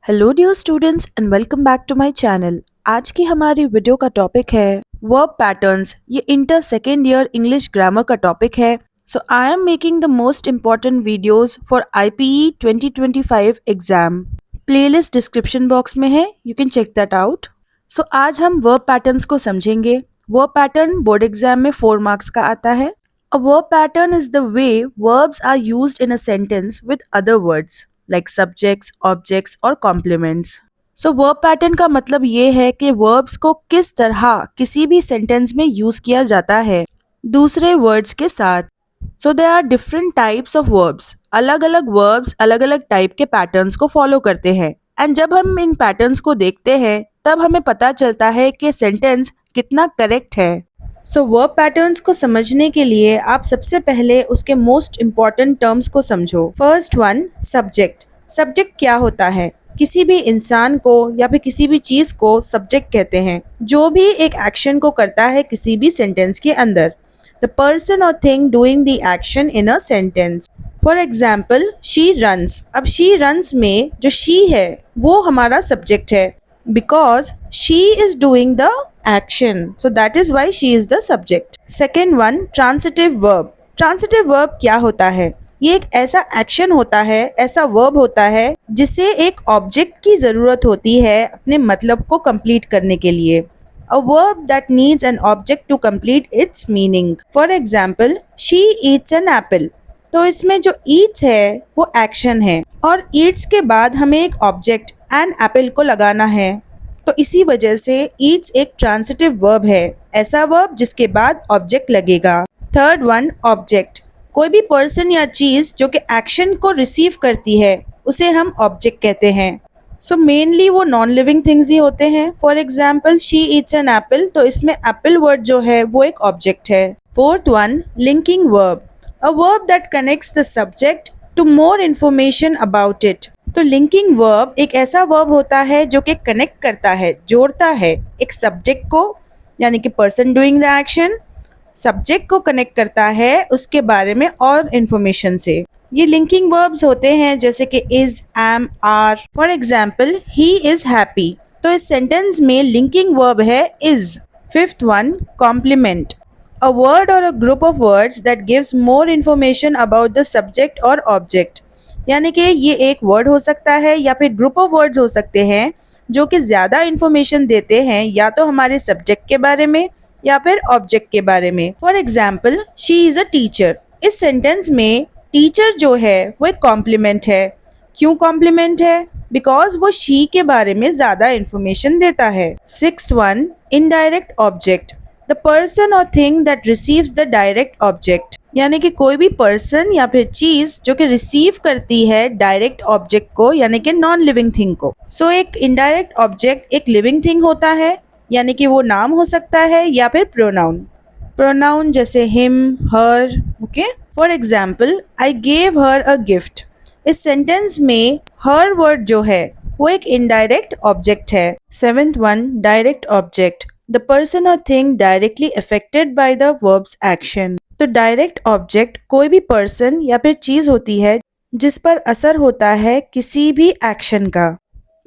Hello dear students and welcome back to my channel. आज की हमारी वीडियो का टॉपिक है वर्ब पैटर्न्स। ये inter second year English grammar का टॉपिक है। So I am making the most important videos for IPE 2025 exam. Playlist description box में है, you can check that out. So आज हम वर्ब पैटर्न्स को समझेंगे। वर्ब पैटर्न बोर्ड एग्जाम में 4 marks का आता है। A verb pattern is the way verbs are used in a sentence with other words like subjects, objects और complements. So verb pattern का मतलब ये है कि verbs को किस तरह किसी भी sentence में use किया जाता है दूसरे words के साथ। So there are different types of verbs. अलग अलग verbs अलग अलग type के patterns को follow करते हैं। And जब हम इन patterns को देखते हैं तब हमें पता चलता है कि sentence कितना correct है। सो वर्ब पैटर्न्स को समझने के लिए आप सबसे पहले उसके मोस्ट इम्पॉर्टेंट टर्म्स को समझो। First one, subject. सब्जेक्ट क्या होता है? किसी भी इंसान को या फिर किसी भी चीज़ को सब्जेक्ट कहते हैं जो भी एक एक्शन को करता है किसी भी सेंटेंस के अंदर। द पर्सन और thing doing the action in a sentence. For example, she runs. अब शी रन्स में जो शी है वो हमारा सब्जेक्ट है because she is doing the action, so that is why she is the subject. Second one, transitive verb. Transitive verb क्या होता है? ये एक ऐसा एक्शन होता है, ऐसा वर्ब होता है जिसे एक ऑब्जेक्ट की ज़रूरत होती है अपने मतलब को कंप्लीट करने के लिए। A verb that needs an object to complete its meaning. For example, she eats an apple. तो इसमें जो eats है वो एक्शन है और eats के बाद हमें एक ऑब्जेक्ट एन एप्पल को लगाना है, तो इसी वजह से ईट्स एक ट्रांसिटिव वर्ब है, ऐसा वर्ब जिसके बाद ऑब्जेक्ट लगेगा। Third one, object. कोई भी पर्सन या चीज़ जो कि एक्शन को रिसीव करती है उसे हम ऑब्जेक्ट कहते हैं। सो मेनली वो नॉन लिविंग थिंग्स ही होते हैं। For example, she eats an apple, तो इसमें एप्पल वर्ड जो है वो एक ऑब्जेक्ट है। Fourth one, linking verb. A verb that connects the subject to more information about it. तो लिंकिंग वर्ब एक ऐसा वर्ब होता है जो कि कनेक्ट करता है, जोड़ता है एक सब्जेक्ट को, यानी कि person doing the action, subject को कनेक्ट करता है उसके बारे में और इन्फॉर्मेशन से। ये लिंकिंग वर्ब्स होते हैं जैसे कि is, am, are. For example, he is happy, तो इस सेंटेंस में लिंकिंग वर्ब है is. Fifth one, complement. A word और a group of words that gives more information about the subject और ऑब्जेक्ट। यानी कि ये एक वर्ड हो सकता है या फिर ग्रुप ऑफ वर्ड्स हो सकते हैं जो कि ज़्यादा इन्फॉर्मेशन देते हैं या तो हमारे सब्जेक्ट के बारे में या फिर ऑब्जेक्ट के बारे में। For example, she is a teacher. इस सेंटेंस में टीचर जो है वो एक कॉम्प्लीमेंट है। क्यों कॉम्प्लीमेंट है? बिकॉज वो शी के बारे में ज़्यादा इन्फॉर्मेशन देता है। Sixth one, indirect object. The person और thing that receives the direct object. यानी कि कोई भी पर्सन या फिर चीज जो कि रिसीव करती है डायरेक्ट ऑब्जेक्ट को, यानी कि नॉन लिविंग थिंग को। सो एक इनडायरेक्ट ऑब्जेक्ट एक लिविंग थिंग होता है, यानी कि वो नाम हो सकता है या फिर प्रोनाउन। प्रोनाउन जैसे him, her. Okay, for example, I gave her a gift. इस सेंटेंस में हर वर्ड जो है वो एक इनडायरेक्ट ऑब्जेक्ट है। Seventh one, direct object. The person और thing directly affected by the verb's action. तो डायरेक्ट ऑब्जेक्ट कोई भी पर्सन या फिर चीज होती है जिस पर असर होता है किसी भी एक्शन का,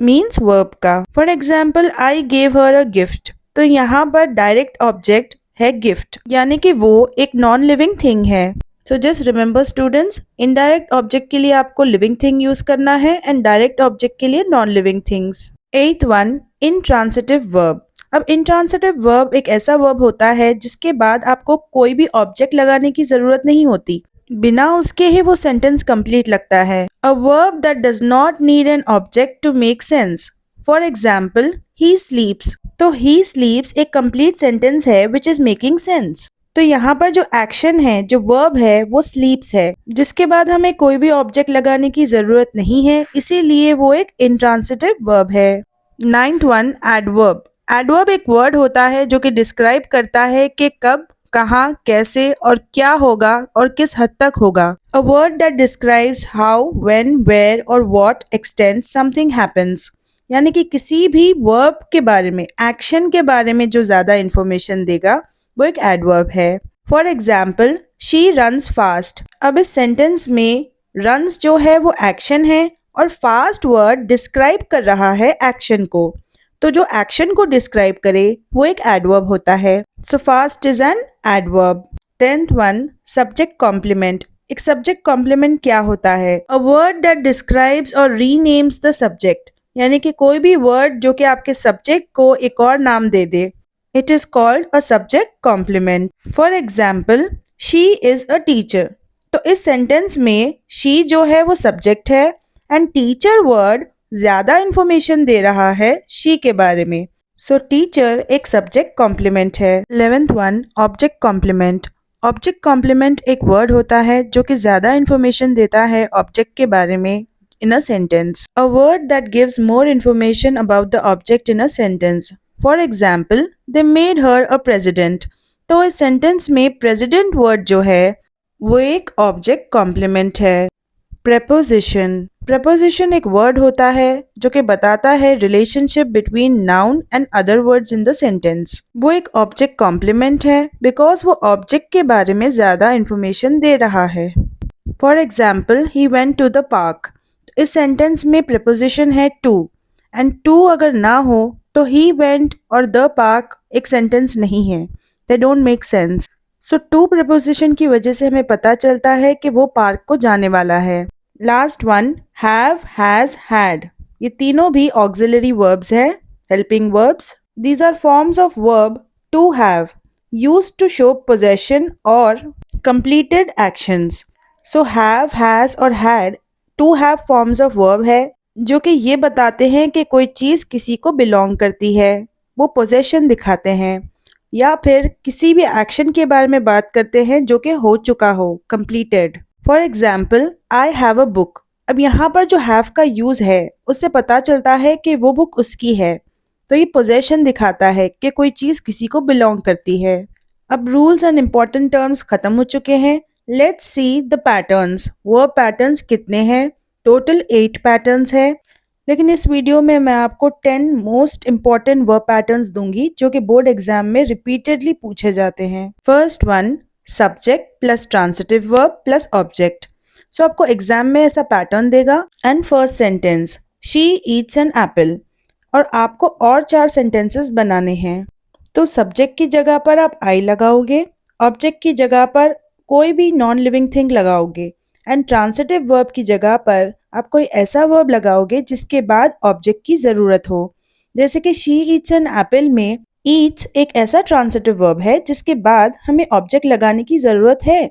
मीन्स वर्ब का। For example, I gave her a gift, तो यहाँ पर डायरेक्ट ऑब्जेक्ट है गिफ्ट, यानी कि वो एक नॉन लिविंग थिंग है। सो just remember students, indirect object के लिए आपको लिविंग थिंग यूज करना है एंड डायरेक्ट ऑब्जेक्ट के लिए नॉन लिविंग थिंग्स। एथ वन, इंट्रांसिटिव वर्ब। अब इंट्रांसिटिव वर्ब एक ऐसा वर्ब होता है जिसके बाद आपको कोई भी ऑब्जेक्ट लगाने की जरूरत नहीं होती, बिना उसके ही वो सेंटेंस कंप्लीट लगता है। A verb that does not need an object to make sense. For example, he sleeps, तो ही स्लीप्स एक कंप्लीट सेंटेंस है विच इज मेकिंग सेंस। तो यहाँ पर जो एक्शन है, जो वर्ब है, वो स्लीप्स है, जिसके बाद हमें कोई भी ऑब्जेक्ट लगाने की जरूरत नहीं है, इसीलिए वो एक इंट्रांसिटिव वर्ब है। Ninth one, adverb. एडवर्ब एक वर्ड होता है जो कि डिस्क्राइब करता है कि कब, कहाँ, कैसे और क्या होगा और किस हद तक होगा। A word that describes how, when, where और व्हाट एक्सटेंट समथिंग हैपेंस। यानी कि किसी भी वर्ब के बारे में, एक्शन के बारे में जो ज्यादा इंफॉर्मेशन देगा वो एक एडवर्ब है। For example, she runs fast. अब इस सेंटेंस में रन्स जो है वो एक्शन है और फास्ट वर्ड डिस्क्राइब कर रहा है एक्शन को, तो जो एक्शन को डिस्क्राइब करे वो एक एडवर्ब होता है। So fast is an adverb. 10th one, subject complement. एक सब्जेक्ट कॉम्प्लीमेंट क्या होता है? अ वर्ड दैट डिस्क्राइब्स और रीनेम्स द सब्जेक्ट, यानी कि कोई भी वर्ड जो कि आपके सब्जेक्ट को एक और नाम दे दे, it is called a subject complement. For example, she is a teacher. तो इस सेंटेंस में शी जो है वो सब्जेक्ट है एंड टीचर वर्ड ज्यादा इंफॉर्मेशन दे रहा है शी के बारे में। सो टीचर एक सब्जेक्ट कॉम्प्लीमेंट है। 11th one, object complement. Object complement एक वर्ड होता है जो कि ज्यादा इंफॉर्मेशन देता है ऑब्जेक्ट के बारे में in a sentence. A word that gives more information about the object in a sentence. For example, they made her a president. तो इस सेंटेंस में president word जो है वो एक ऑब्जेक्ट कॉम्प्लीमेंट है। preposition. preposition एक वर्ड होता है जो कि बताता है relationship between noun and other words in the sentence. वो एक ऑब्जेक्ट कॉम्प्लीमेंट है बिकॉज वो ऑब्जेक्ट के बारे में ज्यादा इंफॉर्मेशन दे रहा है। For example, he went to the park. इस सेंटेंस में प्रीपोजिशन है टू एंड टू अगर ना हो तो ही वेंट और द पार्क एक सेंटेंस नहीं है, दे don't make sense. So to preposition की वजह से हमें पता चलता है कि वो पार्क को जाने वाला है। Last one, have, has, had. ये तीनों भी ऑक्सिलरी वर्ब्स है, helping verbs. These are forms of verb to have used to show possession और completed actions. So have, has और had to have forms of verb है जो कि ये बताते हैं कि कोई चीज़ किसी को बिलोंग करती है, वो पोजेशन दिखाते हैं, या फिर किसी भी एक्शन के बारे में बात करते हैं जो कि हो चुका हो, completed. For example, I have a book. अब यहाँ पर जो हैव का यूज़ है उससे पता चलता है कि वो बुक उसकी है, तो ये पोजेशन दिखाता है कि कोई चीज़ किसी को बिलोंग करती है। अब रूल्स एंड इम्पॉर्टेंट टर्म्स खत्म हो चुके हैं। Let's see the patterns. Verb patterns कितने हैं? टोटल 8 पैटर्न्स है, लेकिन इस वीडियो में मैं आपको 10 मोस्ट इंपॉर्टेंट वर्ब पैटर्न्स दूंगी जो कि बोर्ड एग्जाम में रिपीटेडली पूछे जाते हैं। First one, subject plus transitive verb plus object. So आपको एग्जाम में ऐसा पैटर्न देगा and first sentence, she eats an apple, और आपको और 4 सेंटेंसेस बनाने हैं। तो सब्जेक्ट की जगह पर आप आई लगाओगे, ऑब्जेक्ट की जगह पर कोई भी नॉन लिविंग थिंग लगाओगे एंड ट्रांसिटिव वर्ब की जगह पर आप कोई ऐसा वर्ब लगाओगे जिसके बाद ऑब्जेक्ट की ज़रूरत हो। जैसे कि शी ईट्स एन एप्पल में ईट्स एक ऐसा ट्रांसिटिव वर्ब है जिसके बाद हमें ऑब्जेक्ट लगाने की ज़रूरत है।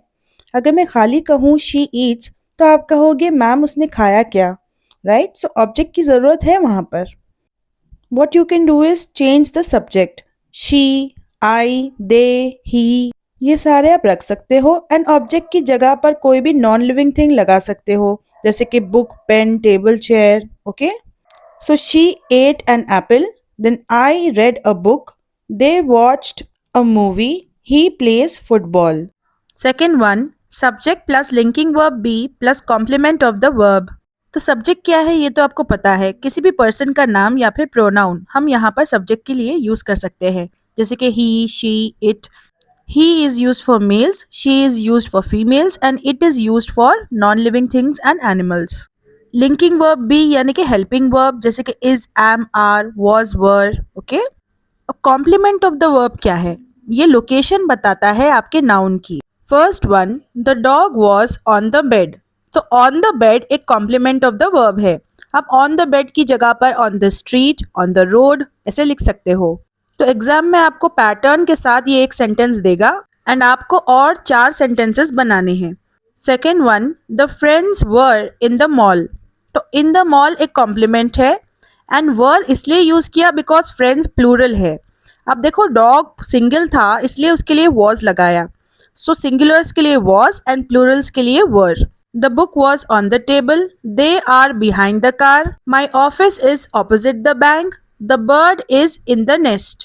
अगर मैं खाली कहूँ शी ईट्स तो आप कहोगे मैम उसने खाया क्या, राइट? सो ऑब्जेक्ट की ज़रूरत है वहाँ पर। What you can do is change the subject, she, I, they, he, ये सारे आप रख सकते हो एंड ऑब्जेक्ट की जगह पर कोई भी नॉन लिविंग थिंग लगा सकते हो, जैसे कि book, pen, table, chair. Okay, so she ate an apple, then I read a book, they watched a movie, he plays football. Second one, subject plus linking verb be plus complement of the verb. तो subject क्या है ये तो आपको पता है, किसी भी पर्सन का नाम या फिर प्रोनाउन हम यहाँ पर सब्जेक्ट के लिए यूज कर सकते हैं, जैसे कि he, she, it. He is used for males, she is used for females and it is used for non-living things and animals. Linking verb B यानी कि helping verb, जैसे कि is, am, are, was, were. Okay? अब complement of the verb क्या है? ये location बताता है आपके noun की। First one, the dog was on the bed. तो on the bed एक complement of the verb है। आप on the bed की जगह पर on the street, on the road ऐसे लिख सकते हो। तो एग्जाम में आपको पैटर्न के साथ ये एक सेंटेंस देगा एंड आपको और 4 सेंटेंसेस बनाने हैं। Second one, the friends were in the mall. तो इन द मॉल एक कॉम्प्लीमेंट है एंड वर इसलिए यूज किया बिकॉज फ्रेंड्स प्लूरल है। अब देखो डॉग सिंगल था इसलिए उसके लिए वॉज लगाया, सो सिंगुलर्स के लिए वॉज एंड प्लूरल्स के लिए were. The book was on the table, they are behind the car, my office is opposite the bank, the bird is in the nest.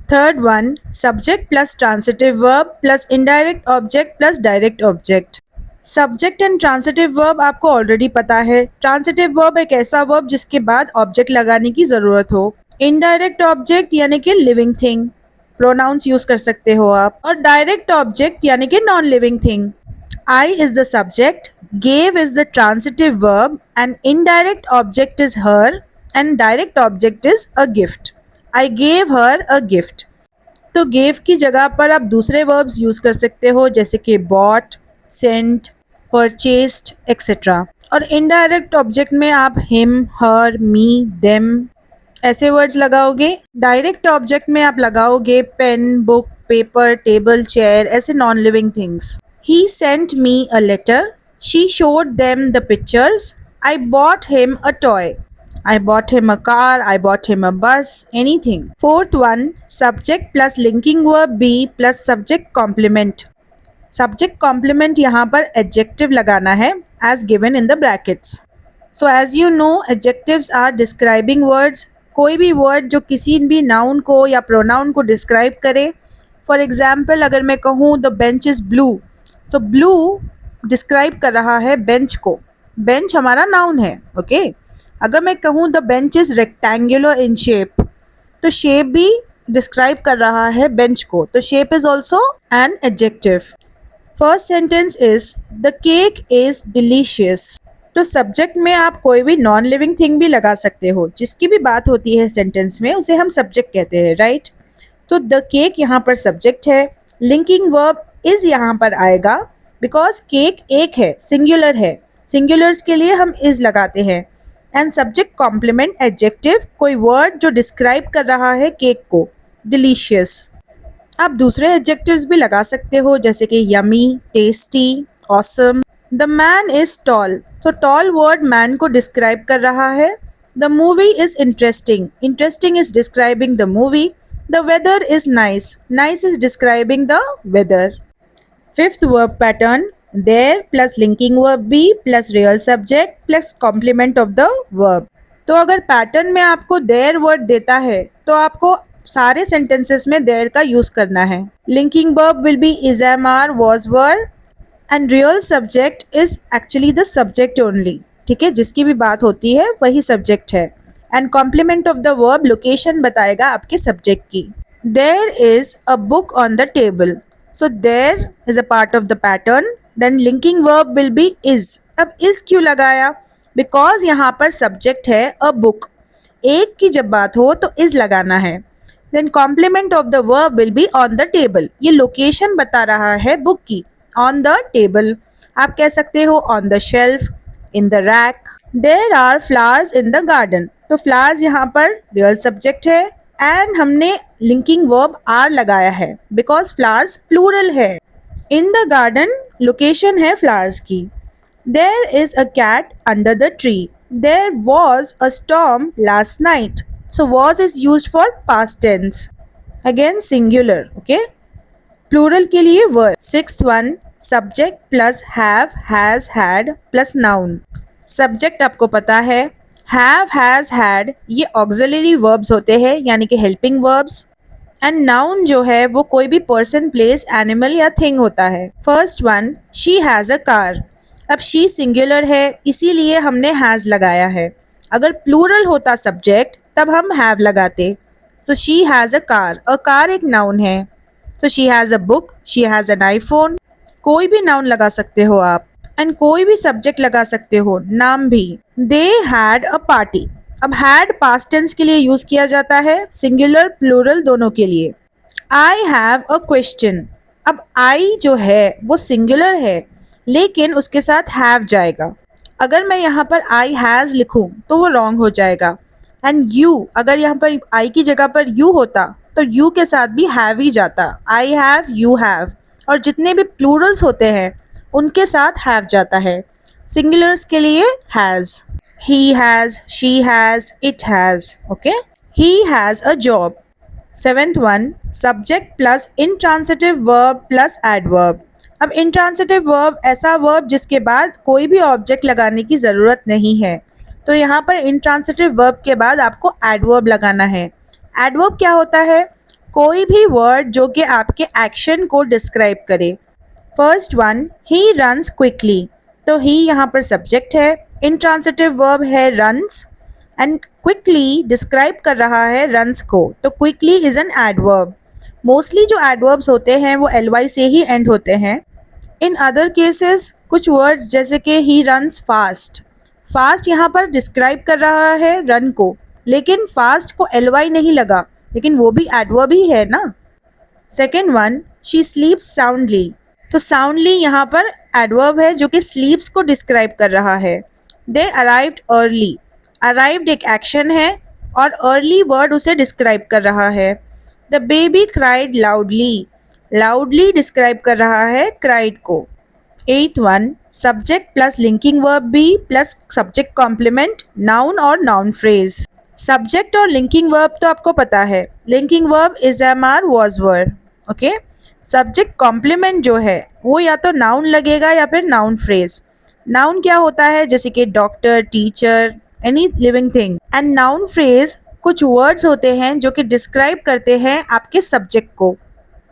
Third one, subject plus transitive verb plus indirect object plus direct object. Subject and transitive verb आपको already पता है। Transitive verb एक ऐसा verb जिसके बाद object लगाने की ज़रूरत हो। Indirect object यानी कि living thing, pronouns यूज़ कर सकते हो आप। और direct object यानी कि non living thing। I is the subject, Gave is the transitive verb and indirect object is her and direct object is a gift. I gave her a gift. तो gave की जगह पर आप दूसरे verbs use कर सकते हो जैसे कि bought, sent, purchased, etc. और indirect object में आप him, her, me, them ऐसे वर्ड्स लगाओगे. डायरेक्ट ऑब्जेक्ट में आप लगाओगे pen, book, paper, table, chair ऐसे non living things. He sent me a letter. She showed them the pictures. I bought him a toy. I bought him a car, I bought him a bus, anything. Fourth one, subject plus linking verb be plus subject complement. Subject complement यहाँ पर adjective लगाना है as given in the brackets. So as you know, adjectives are describing words. कोई भी word जो किसी भी noun को या pronoun को describe करे. For example, अगर मैं कहूँ the bench is blue, तो blue describe कर रहा है bench को. bench हमारा noun है, okay? अगर मैं कहूँ the bench is rectangular in shape, तो shape भी describe कर रहा है bench को, तो shape is also an adjective. First sentence is the cake is delicious. तो सब्जेक्ट में आप कोई भी नॉन लिविंग थिंग भी लगा सकते हो. जिसकी भी बात होती है सेंटेंस में उसे हम सब्जेक्ट कहते हैं, राइट? तो द केक यहाँ पर सब्जेक्ट है. लिंकिंग वर्ब इज यहाँ पर आएगा बिकॉज केक एक है, सिंगुलर है. सिंगुलर्स के लिए हम इज लगाते हैं. एंड सब्जेक्ट कॉम्प्लीमेंट एडजेक्टिव, कोई वर्ड जो डिस्क्राइब कर रहा है केक को, डिलीशियस. आप दूसरे एडजेक्टिव्स भी लगा सकते हो जैसे कि yummy, tasty, awesome. The man is tall, तो टॉल वर्ड मैन को डिस्क्राइब कर रहा है. The movie is interesting, interesting is describing the movie. The weather is nice, nice is describing the weather. Fifth verb pattern, there plus linking verb be plus real subject plus complement of the verb. तो अगर pattern में आपको there word देता है तो आपको सारे sentences में देयर का यूज करना है. Linking verb will be is, am, are, was, were and real subject is actually the subject only. ठीक है, जिसकी भी बात होती है वही सब्जेक्ट है. And complement of the verb location बताएगा आपके सब्जेक्ट की. There is a book on the table, so there is a part of the pattern. Then linking verb will be is. अब इज क्यों लगाया? बिकॉज यहाँ पर subject है a book. एक की जब बात हो तो इज लगाना है. Then complement of the verb will be on the table. ये लोकेशन बता रहा है बुक की. ऑन द टेबल, आप कह सकते हो on the shelf, in the rack. There are flowers in the garden, तो फ्लावर्स यहाँ पर रियल सब्जेक्ट है एंड हमने लिंकिंग वर्ब आर लगाया है बिकॉज फ्लावर्स प्लूरल है. इन द गार्डन लोकेशन है फ्लावर्स की. There is a cat under the tree. There was a storm last night, so was is used for past tense, again singular, okay? Plural के लिए were. Sixth one, subject plus have, has, had plus noun. Subject आपको पता है, have, has, had ये auxiliary verbs होते हैं यानी कि helping verbs. And noun जो है वो कोई भी person, place, animal या thing होता है. First one, she has a car. अब she singular है इसीलिए हमने has लगाया है. अगर plural होता subject तब हम have लगाते. तो she has a car. A car एक noun है. तो she has a book, she has an iPhone. कोई भी noun लगा सकते हो आप. एंड कोई भी subject लगा सकते हो, नाम भी. They had a party. अब had past tense के लिए यूज किया जाता है, singular, plural दोनों के लिए. I have a question. अब I जो है वो singular है लेकिन उसके साथ have जाएगा. अगर मैं यहाँ पर I has लिखूं तो वो wrong हो जाएगा. एंड यू, अगर यहाँ पर आई की जगह पर यू होता तो यू के साथ भी हैव ही जाता. I have, you have. और जितने भी प्लूरल्स होते हैं उनके साथ हैव जाता है. सिंगुलर्स के लिए has. He has, she has, it has. Okay, he has a job. Seventh one, subject plus intransitive verb plus adverb. अब इंट्रांसिटिव वर्ब ऐसा वर्ब जिसके बाद कोई भी ऑब्जेक्ट लगाने की ज़रूरत नहीं है. तो यहाँ पर इंट्रांसिटिव वर्ब के बाद आपको एडवर्ब लगाना है. एडवर्ब क्या होता है? कोई भी वर्ड जो कि आपके एक्शन को डिस्क्राइब करे. First one, he runs quickly. तो ही यहाँ पर सब्जेक्ट है, इंट्रांसिटिव वर्ब है रन्स एंड क्विकली डिस्क्राइब कर रहा है रन्स को. तो quickly is an adverb. Mostly जो एडवर्ब्स होते हैं वो ly से ही एंड होते हैं. इन अदर केसेस कुछ वर्ड्स जैसे कि ही रन्स फास्ट, फास्ट यहाँ पर डिस्क्राइब कर रहा है रन को, लेकिन फास्ट को ly नहीं लगा, लेकिन वो भी एडवर्ब ही है ना। सेकेंड वन, शी स्लीप्स साउंडली, तो साउंडली यहाँ पर एडवर्ब है जो कि स्लीप्स को डिस्क्राइब कर रहा है। दे अराइव्ड अर्ली, अराइव्ड एक एक्शन है और अर्ली वर्ड उसे डिस्क्राइब कर रहा है। The baby cried loudly, loudly describe कर रहा है क्राइड को। Eighth one, subject plus linking verb be plus subject complement, noun और नाउन फ्रेज। सब्जेक्ट और लिंकिंग वर्ब तो आपको पता है, linking verb is am are was were, okay. Subject complement जो है वो या तो नाउन लगेगा या फिर नाउन फ्रेज। नाउन क्या होता है, जैसे कि doctor, teacher, any living thing. And noun phrase कुछ वर्ड्स होते हैं जो कि डिस्क्राइब करते हैं आपके सब्जेक्ट को।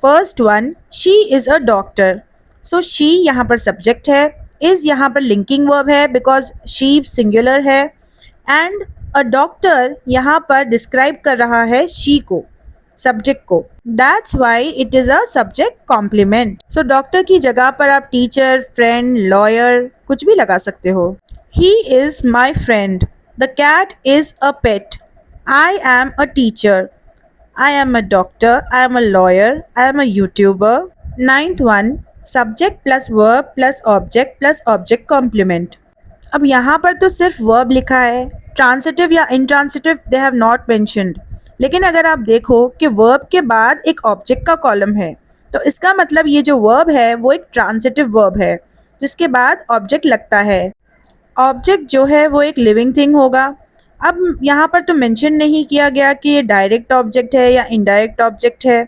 First one, she is a doctor, so she यहाँ पर सब्जेक्ट है, इज यहाँ पर लिंकिंग वर्ब है बिकॉज शी सिंगुलर है, एंड अ डॉक्टर यहाँ पर डिस्क्राइब कर रहा है शी को, सब्जेक्ट को। That's why it is a subject complement. So doctor की जगह पर आप टीचर, फ्रेंड, लॉयर कुछ भी लगा सकते हो। He is my friend, the cat is a pet, I am a teacher, I am a doctor, I am a lawyer, I am a YouTuber. Ninth one, subject plus verb plus object complement. अब यहाँ पर तो सिर्फ verb लिखा है, transitive या intransitive they have not mentioned. लेकिन अगर आप देखो कि वर्ब के बाद एक ऑब्जेक्ट का कॉलम है, तो इसका मतलब ये जो वर्ब है वो एक ट्रांसिटिव वर्ब है जिसके बाद ऑब्जेक्ट लगता है। ऑब्जेक्ट जो है वो एक लिविंग थिंग होगा। अब यहाँ पर तो मेंशन नहीं किया गया कि ये डायरेक्ट ऑब्जेक्ट है या इनडायरेक्ट ऑब्जेक्ट है,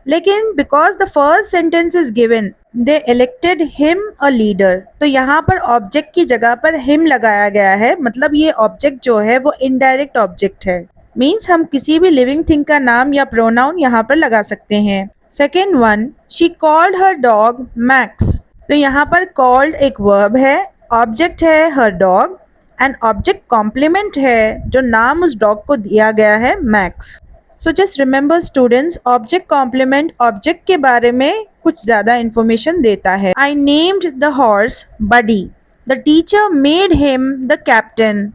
लेकिन because the first sentence is given they elected him a leader, तो यहाँ पर ऑब्जेक्ट की जगह पर हिम लगाया गया है, मतलब ये ऑब्जेक्ट जो है वो इनडायरेक्ट ऑब्जेक्ट है। मीन्स हम किसी भी लिविंग थिंग का नाम या प्रोनाउन यहाँ पर लगा सकते हैं। Second one, she called her dog Max, तो यहाँ पर कॉल्ड एक वर्ब है, ऑब्जेक्ट है her dog, and object complement है जो नाम उस डॉग को दिया गया है Max. So just remember students, object complement object के बारे में कुछ ज्यादा इंफॉर्मेशन देता है। I named the horse Buddy, the teacher made him the captain.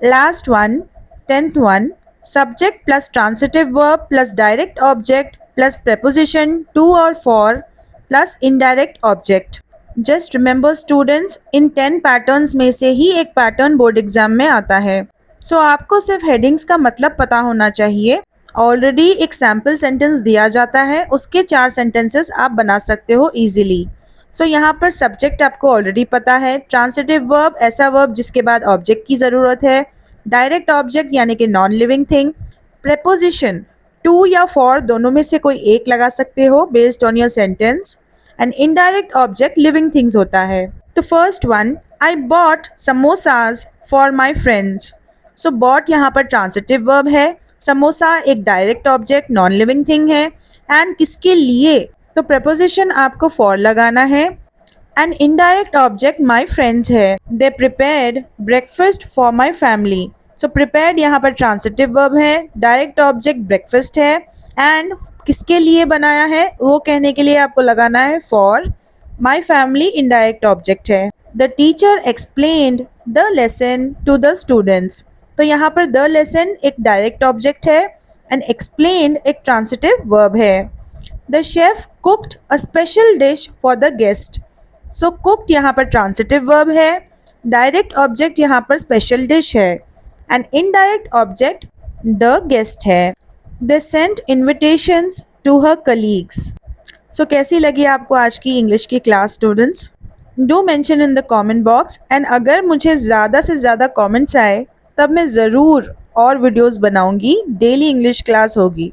Last one, 10th one, subject plus transitive verb plus direct object plus preposition to और for plus indirect object. Just remember students, इन 10 patterns में से ही एक pattern board exam में आता है। सो आपको सिर्फ हेडिंग्स का मतलब पता होना चाहिए। ऑलरेडी एक सैम्पल सेंटेंस दिया जाता है, उसके 4 सेंटेंसेस आप बना सकते हो इजीली। सो यहाँ पर सब्जेक्ट आपको ऑलरेडी पता है, ट्रांसिटिव वर्ब ऐसा वर्ब जिसके बाद ऑब्जेक्ट की ज़रूरत है, डायरेक्ट ऑब्जेक्ट यानी कि non living thing, preposition to या फॉर दोनों में से कोई एक लगा सकते हो based on your sentence, and indirect object living things होता है। तो first one, I bought samosas for my friends, so bought यहाँ पर ट्रांसिटिव वर्ब है, समोसा एक direct object non living thing है, एंड किसके लिए, तो प्रपोजिशन आपको फॉर लगाना है, and indirect object my friends है। दे prepared breakfast for my family, so prepared यहाँ पर ट्रांसिटिव वर्ब है, डायरेक्ट ऑब्जेक्ट ब्रेकफास्ट है, एंड किसके लिए बनाया है वो कहने के लिए आपको लगाना है for. My family indirect object है। The teacher explained the lesson to the students, तो यहाँ पर द लेसन एक डायरेक्ट ऑब्जेक्ट है एंड एक्सप्लेन्ड एक ट्रांसिटिव वर्ब है। The chef cooked a special dish for the guest, so cooked यहाँ पर ट्रांसिटिव वर्ब है, डायरेक्ट ऑब्जेक्ट यहाँ पर स्पेशल डिश है, and indirect object the guest है। They sent invitations to her colleagues. सो कैसी लगी आपको आज की इंग्लिश की class students? Do mention in the comment box, and अगर मुझे ज़्यादा से ज़्यादा कमेंट्स आए तब मैं ज़रूर और वीडियोस बनाऊंगी, डेली इंग्लिश क्लास होगी।